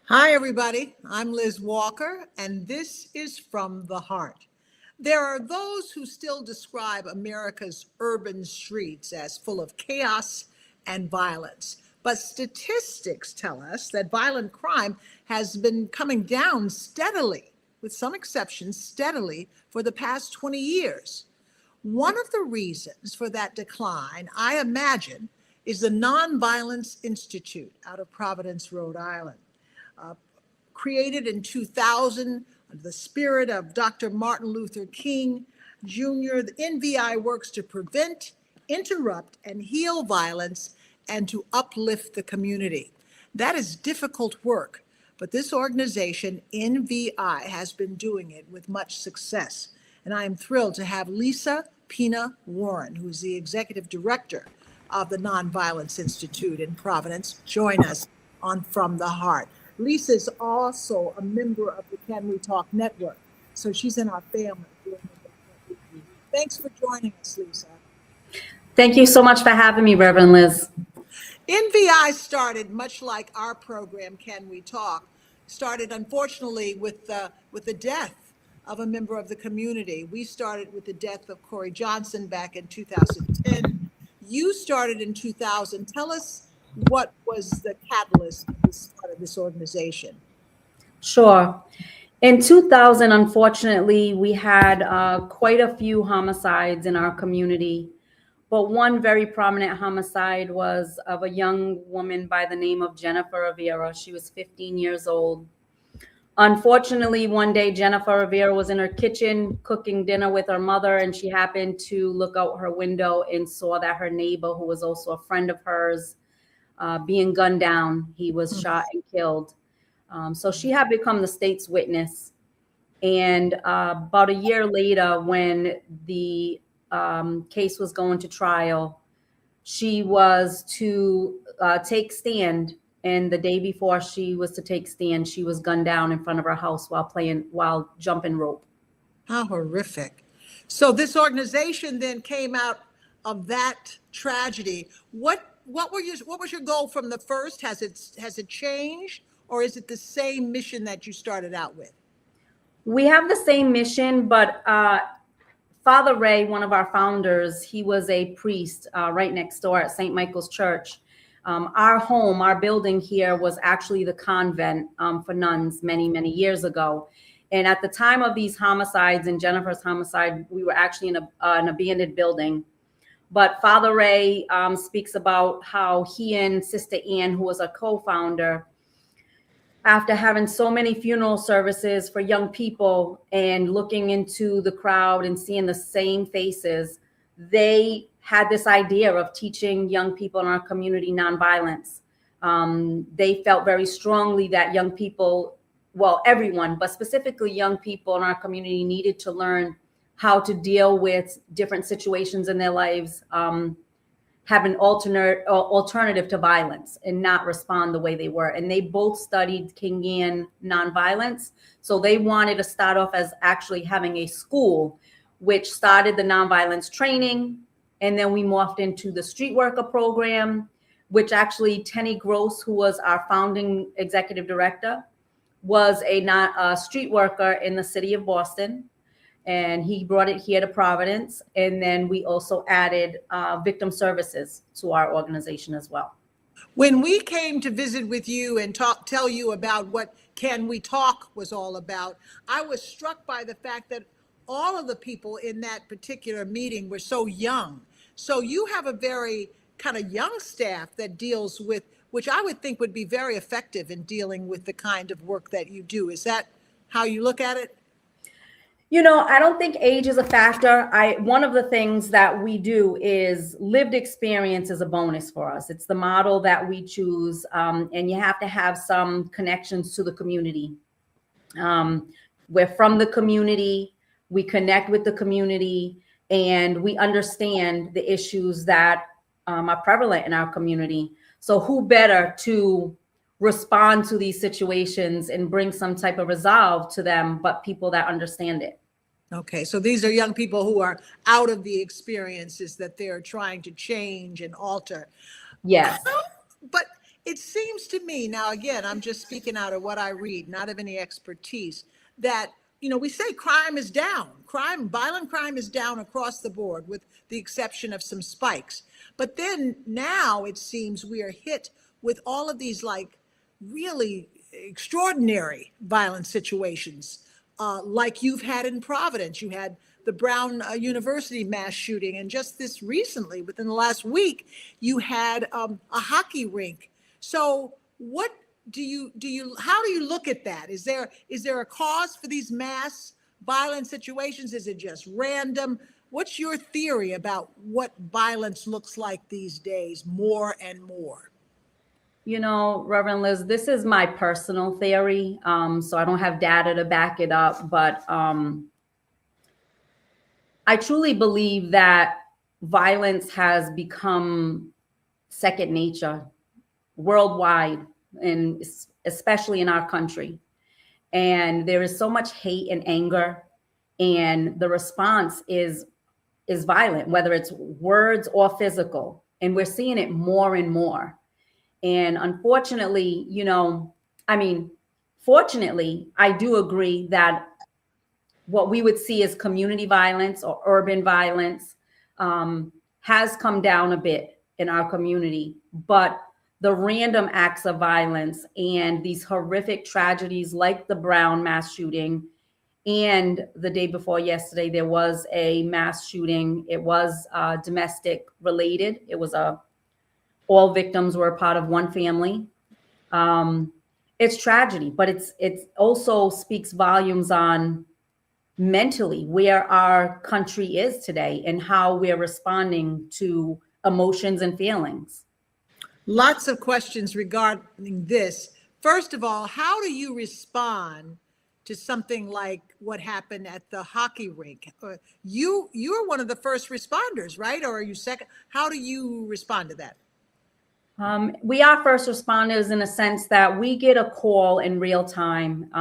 Hi, everybody. I'm Liz Walker, and this is From the Heart. There are those who still describe America's urban streets as full of chaos and violence. But statistics tell us that violent crime has been coming down steadily, with some exceptions, steadily for the past 20 years. One of the reasons for that decline, I imagine, is the Nonviolence Institute out of Providence, Rhode Island. Uh, Created in 2000 under the spirit of Dr. Martin Luther King Jr., the NVI works to prevent, interrupt, and heal violence and to uplift the community. That is difficult work, but this organization, NVI, has been doing it with much success. And I am thrilled to have Lisa Pina-Warren, who's the executive director of the Nonviolence Institute in Providence, join us on From the Heart. Lisa is also a member of the Can We Talk Network, so she's in our family. Thanks for joining us, Lisa. Thank you so much for having me, Reverend Liz. NVI started much like our program, Can We Talk, started unfortunately with the death of a member of the community. We started with the death of Corey Johnson back in 2010. You started in 2000. Tell us what was the catalyst of the start of this organization? Sure. In 2000, unfortunately, we had quite a few homicides in our community. But one very prominent homicide was of a young woman by the name of Jennifer Rivera. She was 15 years old. Unfortunately, one day, Jennifer Rivera was in her kitchen cooking dinner with her mother, and she happened to look out her window and saw that her neighbor, who was also a friend of hers, being gunned down. He was shot and killed. So she had become the state's witness. And about a year later, when the case was going to trial, she was to take stand. And the day before she was to take stand, she was gunned down in front of her house while jumping rope. How horrific. So this organization then came out of that tragedy. What was your goal from the first? Has it changed, or is it the same mission that you started out with? We have the same mission, but Father Ray, one of our founders, he was a priest right next door at St. Michael's Church. Our building here was actually the convent for nuns many, many years ago. And at the time of these homicides and Jennifer's homicide, we were actually in an abandoned building. But Father Ray speaks about how he and Sister Ann, who was a co-founder, after having so many funeral services for young people and looking into the crowd and seeing the same faces, they had this idea of teaching young people in our community nonviolence. They felt very strongly that young people, well, everyone, but specifically young people in our community needed to learn how to deal with different situations in their lives, have an alternative to violence and not respond the way they were. And they both studied Kingian nonviolence. So they wanted to start off as actually having a school, which started the nonviolence training. And then we morphed into the street worker program, which actually Tenny Gross, who was our founding executive director, was a street worker in the city of Boston. And he brought it here to Providence. And then we also added victim services to our organization as well. When we came to visit with you and tell you about what Can We Talk was all about, I was struck by the fact that all of the people in that particular meeting were so young. So you have a very kind of young staff that deals with, which I would think would be very effective in dealing with the kind of work that you do. Is that how you look at it? You know, I don't think age is a factor. One of the things that we do is lived experience is a bonus for us. It's the model that we choose, and you have to have some connections to the community. We're from the community, we connect with the community, and we understand the issues that are prevalent in our community. So who better to respond to these situations and bring some type of resolve to them, but people that understand it. Okay, so these are young people who are out of the experiences that they're trying to change and alter. Yes. But It seems to me, now again, I'm just speaking out of what I read, not of any expertise, that, we say crime is down. Violent crime is down across the board with the exception of some spikes. But then now it seems we are hit with all of these like really extraordinary violent situations, like you've had in Providence. You had the Brown University mass shooting, and just this recently, within the last week, you had a hockey rink. So, what how do you look at that? Is there a cause for these mass violent situations? Is it just random? What's your theory about what violence looks like these days, more and more? Reverend Liz, this is my personal theory. So I don't have data to back it up, but I truly believe that violence has become second nature worldwide, and especially in our country. And there is so much hate and anger, and the response is violent, whether it's words or physical. And we're seeing it more and more. And unfortunately, fortunately, I do agree that what we would see as community violence or urban violence has come down a bit in our community. But the random acts of violence and these horrific tragedies like the Brown mass shooting, and the day before yesterday, there was a mass shooting. It was domestic related. It was all victims were a part of one family. It's tragedy, but it also speaks volumes on mentally where our country is today and how we're responding to emotions and feelings. Lots of questions regarding this. First of all, how do you respond to something like what happened at the hockey rink? You're one of the first responders, right? Or are you second? How do you respond to that? We are first responders in a sense that we get a call in real time.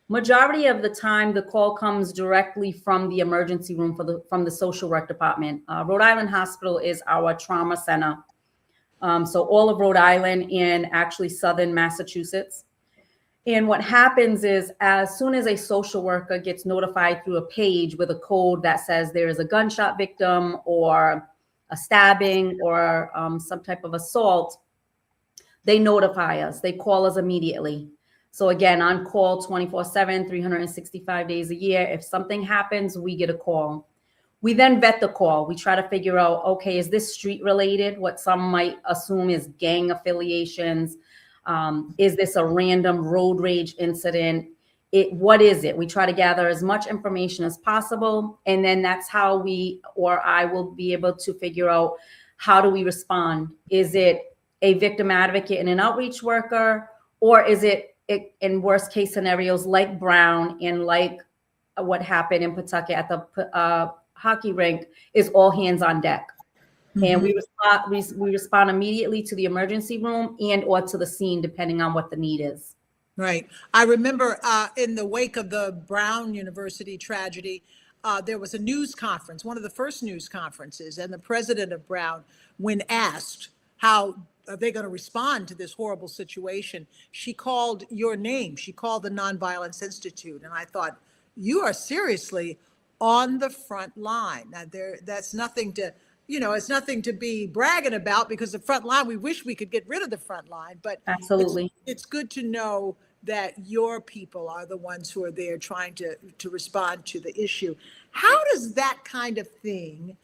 Majority of the time, the call comes directly from the emergency room from the social work department. Rhode Island Hospital is our trauma center. So all of Rhode Island and actually Southern Massachusetts. And what happens is, as soon as a social worker gets notified through a page with a code that says there is a gunshot victim or a stabbing or some type of assault, they notify us. They call us immediately. So again, on call 24/7, 365 days a year. If something happens, we get a call. We then vet the call. We try to figure out, okay, is this street related? What some might assume is gang affiliations. Is this a random road rage incident? What is it? We try to gather as much information as possible. And then that's how I will be able to figure out, how do we respond? Is it a victim advocate and an outreach worker? Or is it in worst case scenarios like Brown and like what happened in Pawtucket at the hockey rink, is all hands on deck? Mm-hmm. And we respond immediately to the emergency room and or to the scene, depending on what the need is. Right. I remember in the wake of the Brown University tragedy, there was a news conference, one of the first news conferences, and the president of Brown, when asked how are they going to respond to this horrible situation, she called your name. She called the Nonviolence Institute. And I thought, you are seriously on the front line. Now, that's nothing to, it's nothing to be bragging about, because the front line, we wish we could get rid of the front line, but absolutely, it's good to know that your people are the ones who are there trying to respond to the issue. How does that kind of thing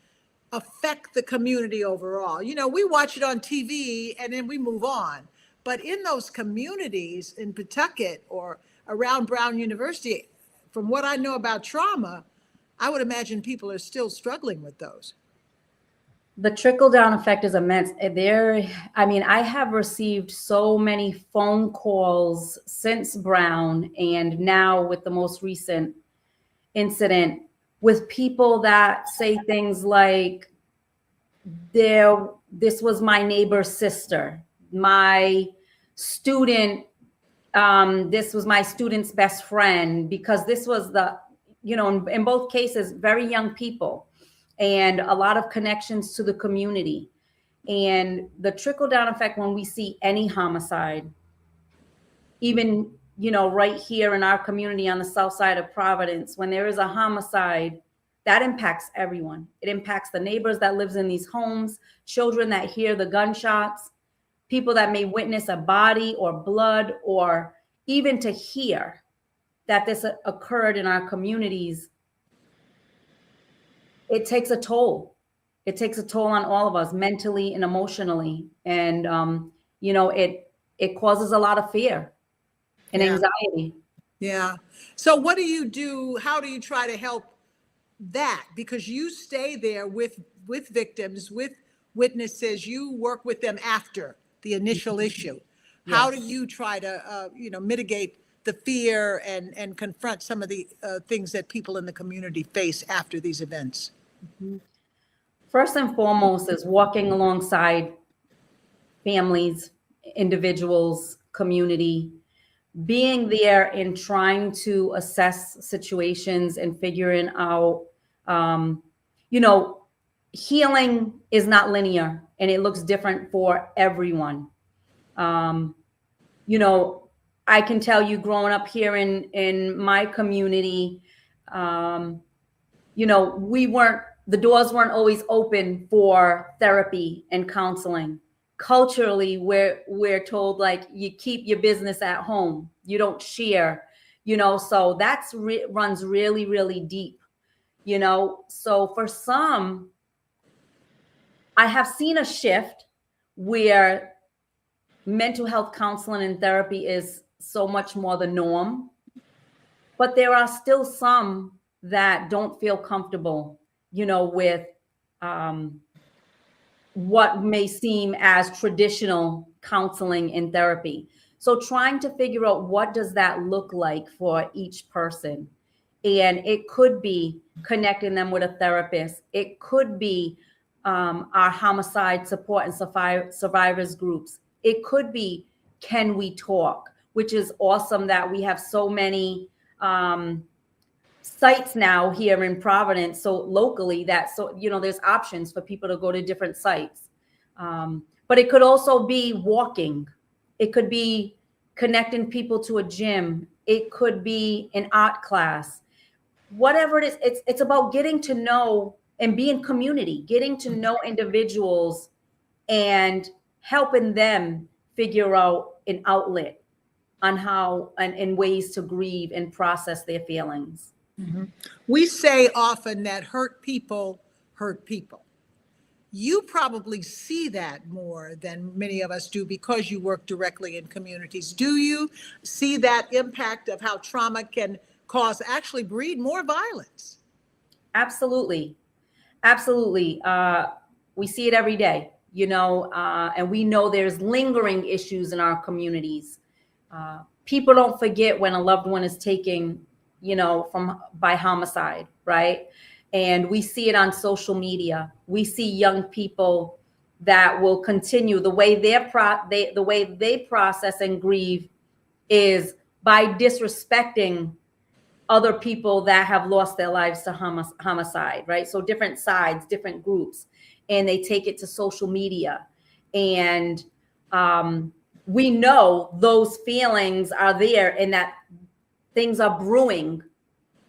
affect the community overall? We watch it on TV and then we move on, but in those communities in Pawtucket or around Brown University, from what I know about trauma, I would imagine people are still struggling with those. The trickle-down effect is immense. I have received so many phone calls since Brown, and now with the most recent incident, with people that say things like, this was my neighbor's sister, my student, this was my student's best friend, because this was in both cases, very young people, and a lot of connections to the community. And the trickle down effect, when we see any homicide, even, right here in our community on the south side of Providence, when there is a homicide, that impacts everyone. It impacts the neighbors that lives in these homes, children that hear the gunshots, people that may witness a body or blood, or even to hear that this occurred in our communities. It takes a toll. It takes a toll on all of us mentally and emotionally. And, it causes a lot of fear and anxiety. Yeah. So what do you do? How do you try to help that? Because you stay there with victims, with witnesses, you work with them after the initial issue. How do you try to, mitigate the fear and confront some of the things that people in the community face after these events? First and foremost is walking alongside families, individuals, community, being there and trying to assess situations and figuring out, healing is not linear and it looks different for everyone. I can tell you, growing up here in my community, the doors weren't always open for therapy and counseling. Culturally, we're told, like, you keep your business at home, you don't share, so that's runs really, really deep, so for some, I have seen a shift where mental health counseling and therapy is so much more the norm, but there are still some that don't feel comfortable, with what may seem as traditional counseling and therapy. So trying to figure out, what does that look like for each person? And it could be connecting them with a therapist. It could be our homicide support and survivors groups. It could be, can we talk? Which is awesome that we have so many sites now here in Providence, so locally, there's options for people to go to different sites. But it could also be walking. It could be connecting people to a gym. It could be an art class. Whatever it is, it's about getting to know and be in community, getting to know individuals and helping them figure out an outlet on how and ways to grieve and process their feelings. Mm-hmm. We say often that hurt people hurt people. You probably see that more than many of us do because you work directly in communities. Do you see that impact of how trauma can actually breed more violence? Absolutely. Absolutely. We see it every day, and we know there's lingering issues in our communities. People don't forget when a loved one is taken, by homicide, right? And we see it on social media. We see young people that will continue the way they process and grieve is by disrespecting other people that have lost their lives to homicide, right? So different sides, different groups, and they take it to social media. And we know those feelings are there and that things are brewing,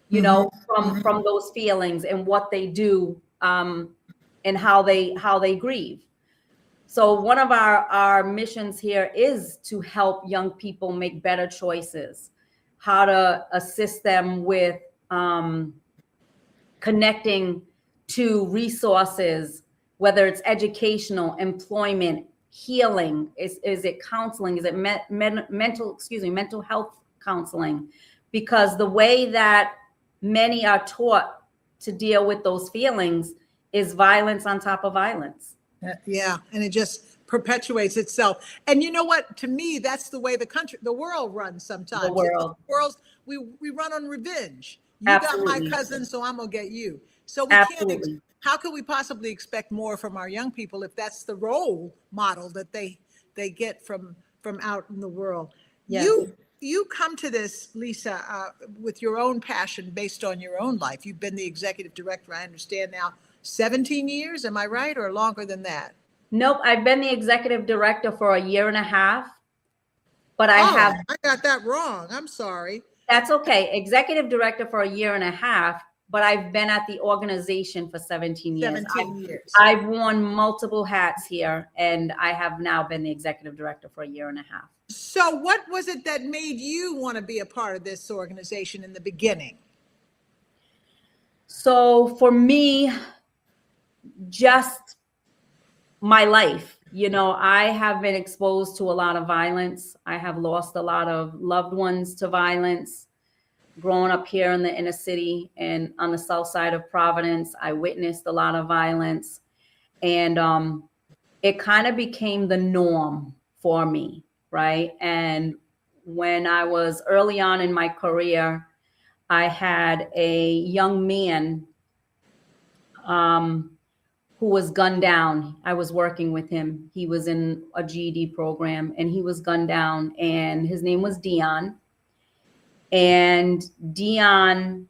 from those feelings and what they do and how they grieve. So one of our missions here is to help young people make better choices, how to assist them with connecting to resources, whether it's educational, employment, healing. Is it counseling? Is it mental health counseling? Because the way that many are taught to deal with those feelings is violence on top of violence. Yeah, and it just perpetuates itself. And you know what? To me, that's the way the world runs sometimes. The world. We run on revenge. You Absolutely. got my cousin, so I'm gonna get you. So we Absolutely. can't. How can we possibly expect more from our young people if that's the role model that they get from out in the world? Yes. You come to this, Lisa, with your own passion based on your own life. You've been the executive director, I understand now, 17 years. Am I right, or longer than that? Nope, I've been the executive director for a year and a half, but I Oh, have, I got that wrong. I'm sorry. that's okay, executive director for a year and a half, but I've been at the organization for 17 years. 17 years. I've worn multiple hats here, and I have now been the executive director for a year and a half. So what was it that made you want to be a part of this organization in the beginning? So for me, just my life, I have been exposed to a lot of violence. I have lost a lot of loved ones to violence. Growing up here in the inner city and on the south side of Providence, I witnessed a lot of violence. And it kind of became the norm for me, right? And when I was early on in my career, I had a young man who was gunned down. I was working with him. He was in a GED program and he was gunned down, and his name was Dion. And Dion,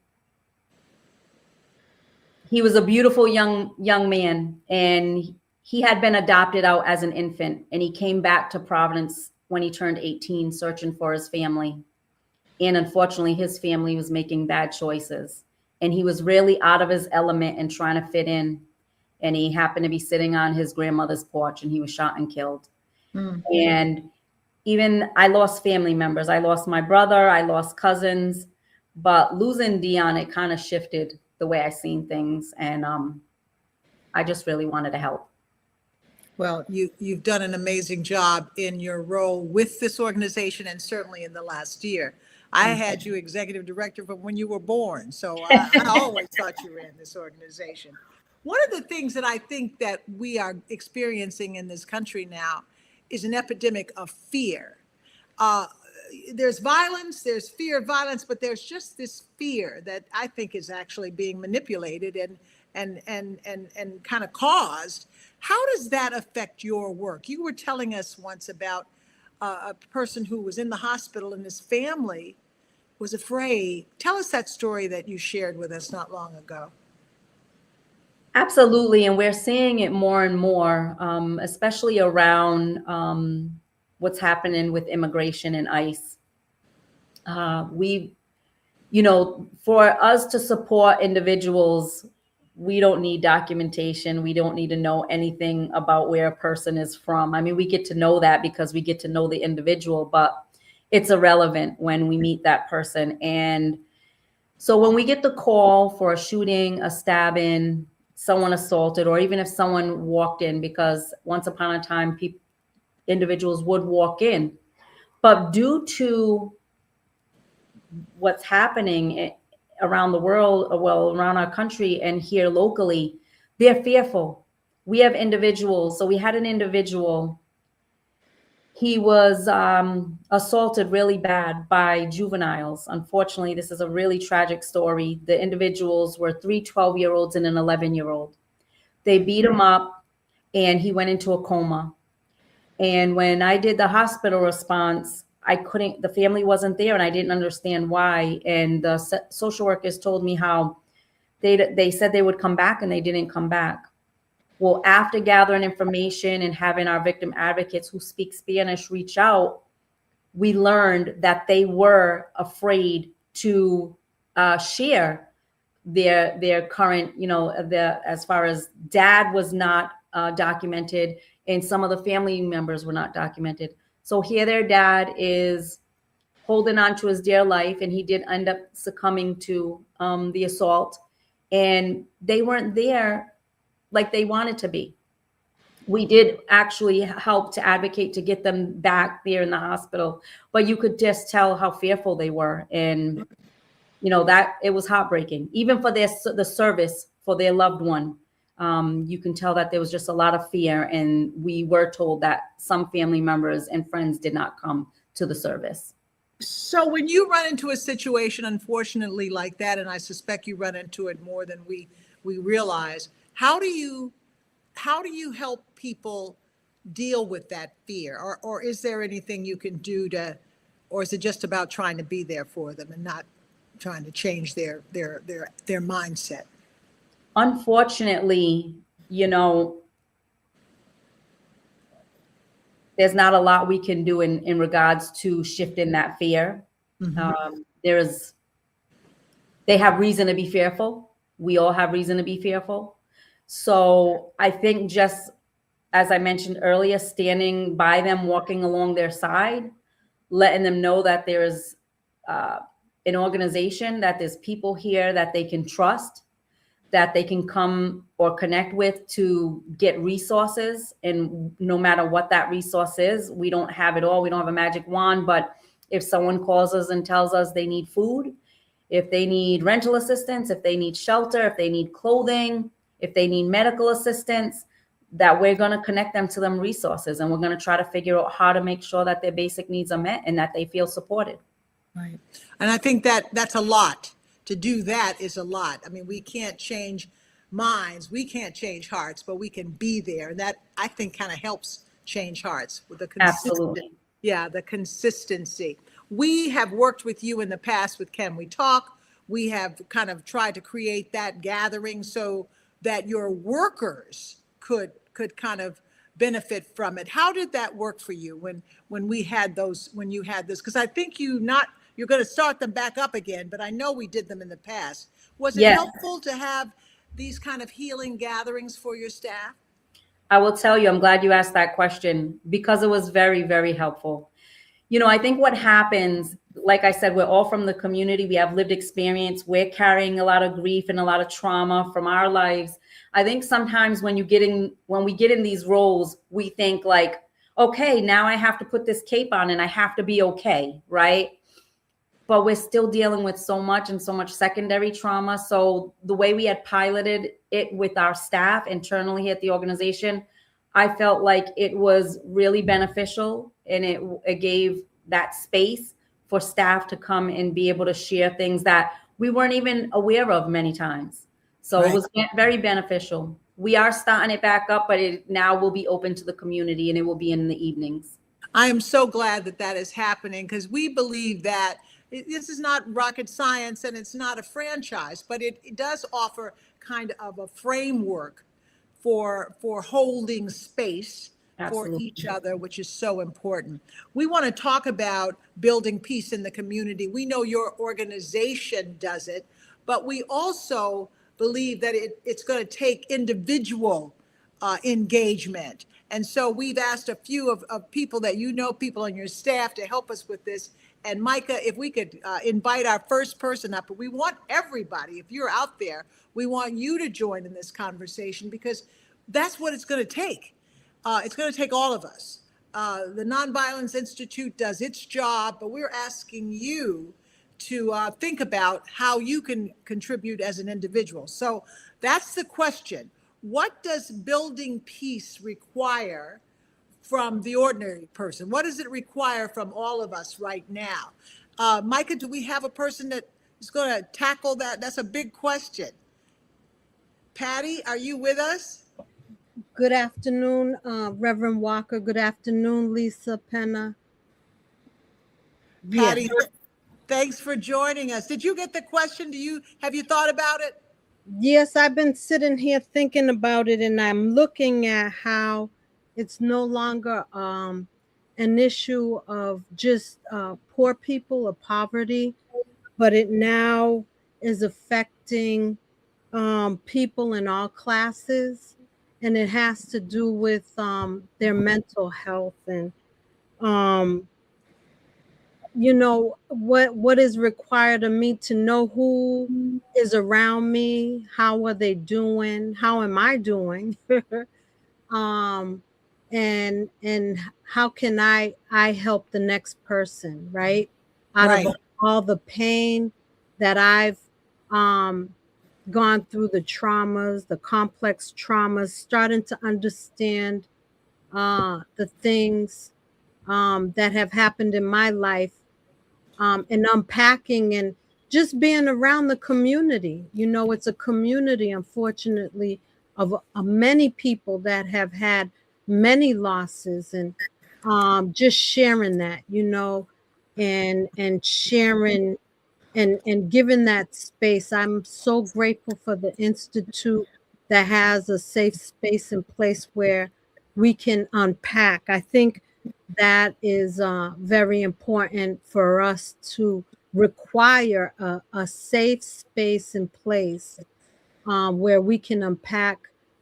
he was a beautiful young man, and he had been adopted out as an infant, and he came back to Providence when he turned 18, searching for his family. And unfortunately, his family was making bad choices, and he was really out of his element and trying to fit in. And he happened to be sitting on his grandmother's porch, and he was shot and killed. Mm-hmm. And even I lost family members. I lost my brother, I lost cousins, but losing Dion, it kind of shifted the way I seen things. And I just really wanted to help. Well, you've done an amazing job in your role with this organization, and certainly in the last year. I had you executive director from when you were born, so I always thought you ran this organization. One of the things that I think that we are experiencing in this country now is an epidemic of fear. There's violence, there's fear of violence, but there's just this fear that I think is actually being manipulated and kind of caused. How does that affect your work? You were telling us once about a person who was in the hospital and his family was afraid. Tell us that story that you shared with us not long ago. Absolutely. And we're seeing it more and more, especially around what's happening with immigration and ICE. For us to support individuals, we don't need documentation. We don't need to know anything about where a person is from. I mean, we get to know that because we get to know the individual, but it's irrelevant when we meet that person. And so when we get the call for a shooting, a stabbing, someone assaulted, or even if someone walked in, because once upon a time, individuals would walk in. But due to what's happening around the world, well, around our country and here locally, they're fearful. We have individuals. So we had an individual, he was assaulted really bad by juveniles. Unfortunately, this is a really tragic story. The individuals were 3 12-year-olds and an 11-year-old. They beat him up and he went into a coma. And when I did the hospital response, the family wasn't there and I didn't understand why. And the social workers told me how they said they would come back and they didn't come back. Well, after gathering information and having our victim advocates who speak Spanish reach out, we learned that they were afraid to share their current, as far as dad was not documented and some of the family members were not documented. So here their dad is holding on to his dear life, and he did end up succumbing to the assault, and they weren't there like they wanted to be. We did actually help to advocate to get them back there in the hospital, but you could just tell how fearful they were. And, that it was heartbreaking, even for the service for their loved one. You can tell that there was just a lot of fear. And we were told that some family members and friends did not come to the service. So when you run into a situation, unfortunately, like that, and I suspect you run into it more than we realize, how do you help people deal with that fear? Or is there anything you can do or is it just about trying to be there for them and not trying to change their mindset? Unfortunately, there's not a lot we can do in regards to shifting that fear. They have reason to be fearful. We all have reason to be fearful. So I think, just as I mentioned earlier, standing by them, walking along their side, letting them know that there's an organization, that there's people here that they can trust, that they can come or connect with to get resources. And no matter what that resource is, we don't have it all. We don't have a magic wand, but if someone calls us and tells us they need food, if they need rental assistance, if they need shelter, if they need clothing, if they need medical assistance, that we're going to connect them to them resources. And we're going to try to figure out how to make sure that their basic needs are met and that they feel supported. Right. And I think that that's a lot. To do that is a lot. I mean, we can't change minds, we can't change hearts, but we can be there. And that, I think, kind of helps change hearts with the Absolutely. the consistency. We have worked with you in the past with Can We Talk? We have kind of tried to create that gathering so that your workers could kind of benefit from it. How did that work for you when we had those, when you had this? Because I think you're going to start them back up again, but I know we did them in the past. Was it helpful to have these kind of healing gatherings for your staff? I will tell you, I'm glad you asked that question, because it was very, very helpful. You know, I think what happens, like I said, we're all from the community. We have lived experience. We're carrying a lot of grief and a lot of trauma from our lives. I think sometimes when we get in these roles, we think like, okay, now I have to put this cape on and I have to be okay, right? But we're still dealing with so much and so much secondary trauma. So the way we had piloted it with our staff internally at the organization, I felt like it was really beneficial, and it gave that space for staff to come and be able to share things that we weren't even aware of many times. So It was very beneficial. We are starting it back up, but it now will be open to the community, and it will be in the evenings. I am so glad that that is happening, because we believe that this is not rocket science and it's not a franchise, but it does offer kind of a framework for holding space for each other, which is so important. We want to talk about building peace in the community. We know your organization does it, but we also believe that it's going to take individual engagement. And so we've asked a few of people that people on your staff to help us with this. And Micah, if we could invite our first person up, but we want everybody, if you're out there, we want you to join in this conversation, because that's what it's going to take. It's going to take all of us. The Nonviolence Institute does its job, but we're asking you to think about how you can contribute as an individual. So that's the question. What does building peace require from the ordinary person? What does it require from all of us right now? Micah, do we have a person that is going to tackle that? That's a big question. Patty, are you with us? Good afternoon, Reverend Walker. Good afternoon, Lisa Pina. Patty, thanks for joining us. Did you get the question? Have you thought about it? Yes, I've been sitting here thinking about it, and I'm looking at how it's no longer an issue of just poor people or poverty, but it now is affecting people in all classes, and it has to do with their mental health. And you know, what is required of me to know who is around me, how are they doing, how am I doing, and how can I help the next person, right? Out of all the pain that I've gone through, the traumas, the complex traumas, starting to understand the things that have happened in my life, and unpacking and just being around the community. You know, it's a community, unfortunately, of many people that have had many losses, and just sharing that, you know, and sharing and giving that space. I'm so grateful for the Institute that has a safe space in place where we can unpack. I think that is very important for us to require a safe space and place where we can unpack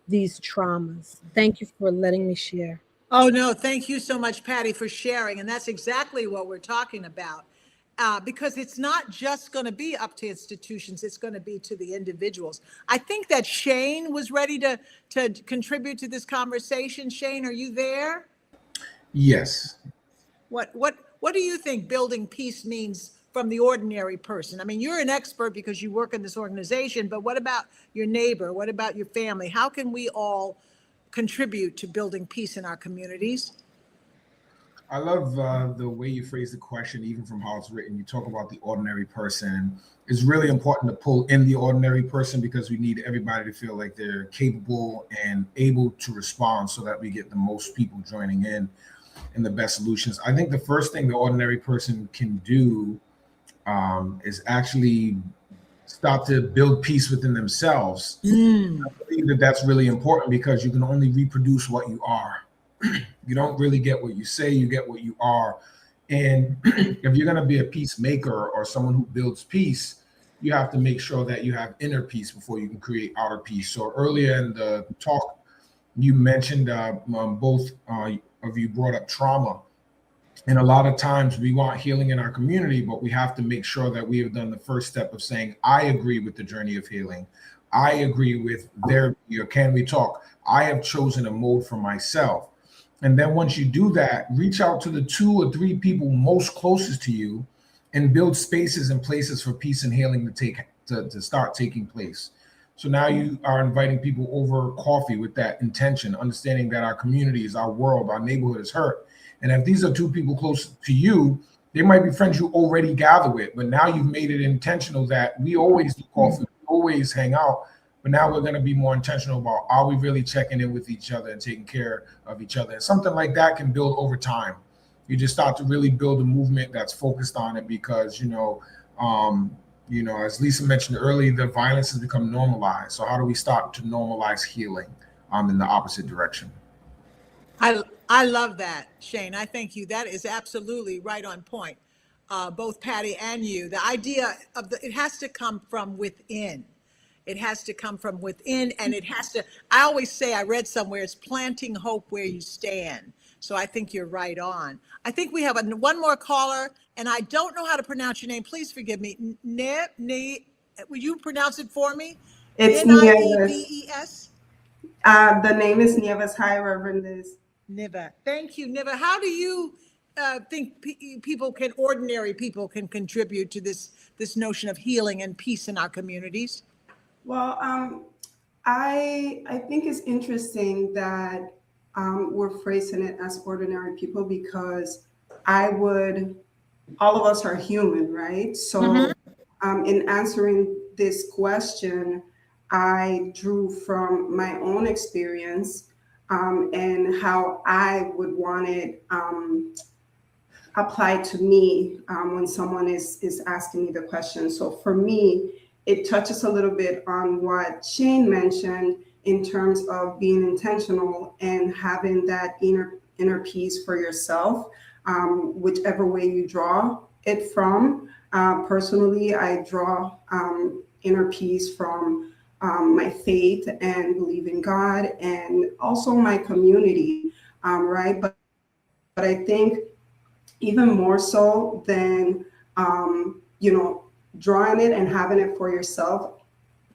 these traumas. Thank you for letting me share. Oh, no, thank you so much, Patty, for sharing. And that's exactly what we're talking about. Because it's not just going to be up to institutions, it's going to be to the individuals. I think that Shane was ready to contribute to this conversation. Shane, are you there? Yes. What do you think building peace means from the ordinary person? I mean, you're an expert because you work in this organization, but what about your neighbor? What about your family? How can we all contribute to building peace in our communities? I love the way you phrase the question, even from how it's written. You talk about the ordinary person. It's really important to pull in the ordinary person because we need everybody to feel like they're capable and able to respond so that we get the most people joining in and the best solutions. I think the first thing the ordinary person can do is actually start to build peace within themselves. I believe that that's really important because you can only reproduce what you are. You don't really get what you say, you get what you are. And if you're going to be a peacemaker or someone who builds peace, you have to make sure that you have inner peace before you can create outer peace. So earlier in the talk, you mentioned both of you brought up trauma. And a lot of times we want healing in our community, but we have to make sure that we have done the first step of saying, I agree with the journey of healing. I agree with their view. Can we talk? I have chosen a mode for myself. And then once you do that, reach out to the 2 or 3 people most closest to you and build spaces and places for peace and healing to start taking place. So now you are inviting people over coffee with that intention, understanding that our community is our world, our neighborhood is hurt. And if these are 2 people close to you, they might be friends you already gather with, but now you've made it intentional that we always do coffee, we always hang out. But now we're going to be more intentional about, are we really checking in with each other and taking care of each other? And something like that can build over time. You just start to really build a movement that's focused on it because, as Lisa mentioned earlier, the violence has become normalized. So how do we start to normalize healing in the opposite direction? I love that, Shane. I thank you. That is absolutely right on point. Both Patty and you, the idea of it has to come from within. It has to come from within, and it has to, I always say, I read somewhere, it's planting hope where you stand. So I think you're right on. I think we have one more caller, and I don't know how to pronounce your name. Please forgive me. Will you pronounce it for me? It's Nieves. The name is Nieves. Hi, Reverend Liz. Niva. Thank you, Niva. How do you think ordinary people can contribute to this notion of healing and peace in our communities? Well, I think it's interesting that we're phrasing it as ordinary people because all of us are human, right? So in answering this question, I drew from my own experience and how I would want it applied to me when someone is asking me the question. So for me, it touches a little bit on what Shane mentioned in terms of being intentional and having that inner peace for yourself, whichever way you draw it from. Personally, I draw inner peace from my faith and believe in God and also my community, right? But I think even more so than, drawing it and having it for yourself,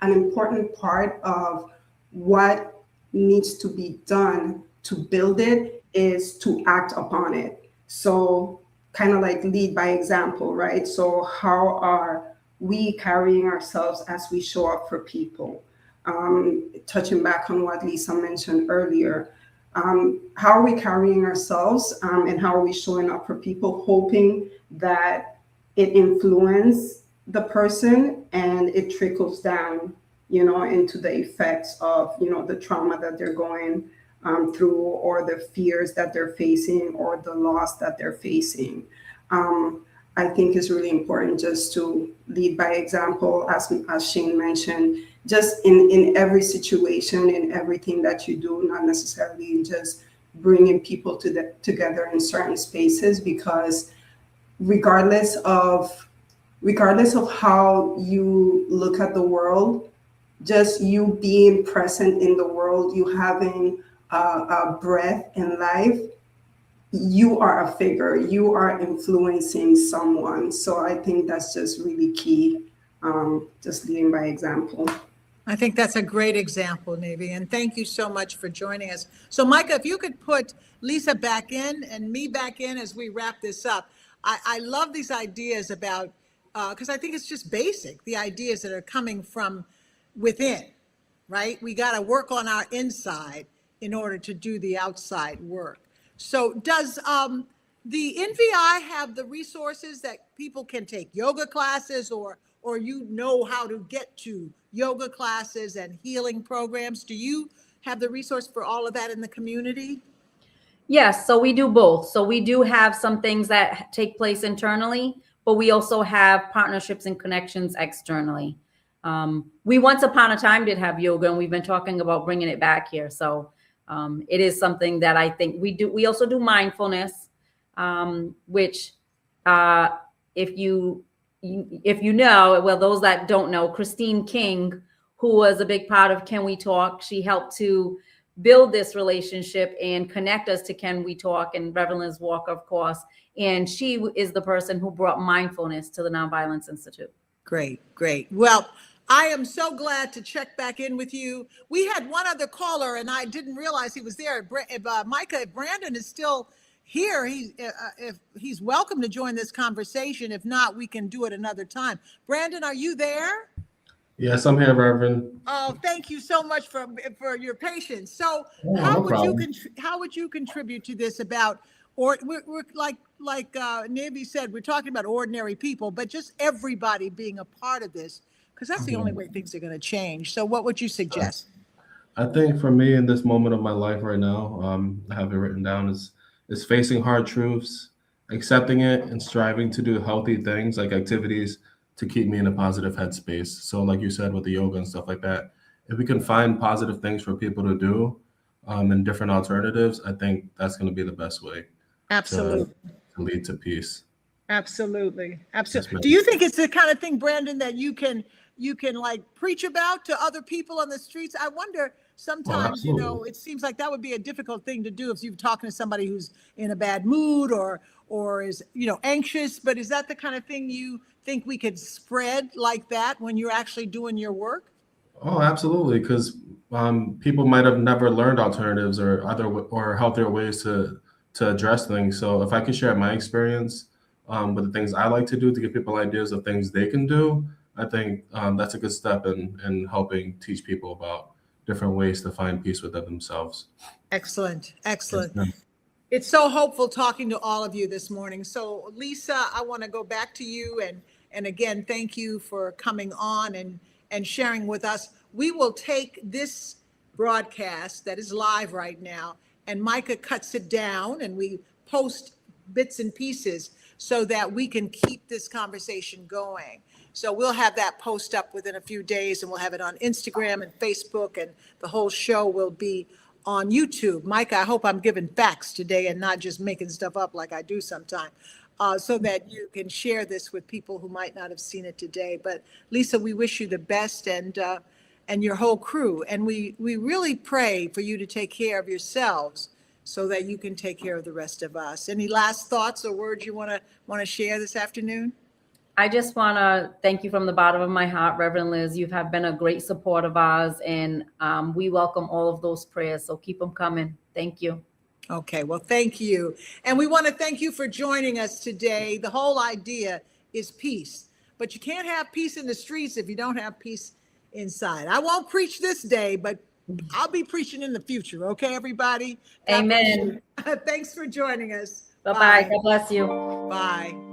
an important part of what needs to be done to build it is to act upon it. So kind of like lead by example, right? So how are we carrying ourselves as we show up for people? Touching back on what Lisa mentioned earlier, how are we carrying ourselves and how are we showing up for people, hoping that it influences the person and it trickles down, into the effects of, the trauma that they're going through or the fears that they're facing or the loss that they're facing. I think it's really important just to lead by example, as Shane mentioned, just in every situation, in everything that you do, not necessarily just bringing people together in certain spaces, because regardless of how you look at the world, just you being present in the world, you having a breath in life, you are a figure, you are influencing someone. So I think that's just really key, just leading by example. I think that's a great example, Navy, and thank you so much for joining us. So Micah, if you could put Lisa back in and me back in as we wrap this up. I love these ideas about, because I think it's just basic, the ideas that are coming from within, right? We got to work on our inside in order to do the outside work. So does the NVI have the resources that people can take yoga classes, or you know how to get to yoga classes and healing programs? Do you have the resource for all of that in the community? Yes, so we do both. So we do have some things that take place internally, but we also have partnerships and connections externally. We once upon a time did have yoga, and we've been talking about bringing it back here. So it is something that I think we do. We also do mindfulness, which if you know, well, those that don't know, Christine King, who was a big part of Can We Talk, she helped to build this relationship and connect us to Can We Talk, and Reverend Liz Walker, of course. And she is the person who brought mindfulness to the Nonviolence Institute. Great, great. Well, I am so glad to check back in with you. We had one other caller, and I didn't realize he was there. Micah, if Brandon is still here, if he's welcome to join this conversation. If not, we can do it another time. Brandon, are you there? Yes, I'm here, Reverend. Oh, thank you so much for your patience. So, no problem. How would you contribute to this about, or we're like Navy said, we're talking about ordinary people, but just everybody being a part of this, because that's the only way things are going to change. So, what would you suggest? I think for me in this moment of my life right now, I have it written down is facing hard truths, accepting it, and striving to do healthy things like activities to keep me in a positive headspace. So like you said, with the yoga and stuff like that, if we can find positive things for people to do and different alternatives, I think that's going to be the best way. Absolutely. To lead to peace. Absolutely. Absolutely. Do you think it's the kind of thing, Brandon, that you can like preach about to other people on the streets? I wonder sometimes, it seems like that would be a difficult thing to do if you're talking to somebody who's in a bad mood or is, anxious, but is that the kind of thing you think we could spread like that when you're actually doing your work? Oh, absolutely. Because people might have never learned alternatives or healthier ways to address things. So if I could share my experience with the things I like to do to give people ideas of things they can do, I think that's a good step in helping teach people about different ways to find peace within themselves. Excellent. Excellent. Yes, it's so hopeful talking to all of you this morning. So Lisa, I want to go back to you and again, thank you for coming on and sharing with us. We will take this broadcast that is live right now, and Micah cuts it down and we post bits and pieces so that we can keep this conversation going. So we'll have that post up within a few days, and we'll have it on Instagram and Facebook, and the whole show will be on YouTube. Micah, I hope I'm giving facts today and not just making stuff up like I do sometimes, so that you can share this with people who might not have seen it today. But Lisa, we wish you the best, and your whole crew. And we really pray for you to take care of yourselves so that you can take care of the rest of us. Any last thoughts or words you want to share this afternoon? I just want to thank you from the bottom of my heart, Reverend Liz. You have been a great support of ours, and we welcome all of those prayers. So keep them coming. Thank you. Okay, well, thank you. And we want to thank you for joining us today. The whole idea is peace, but you can't have peace in the streets if you don't have peace inside. I won't preach this day, but I'll be preaching in the future. Okay, everybody? Amen. Thanks for joining us. Bye-bye. God bless you. Bye.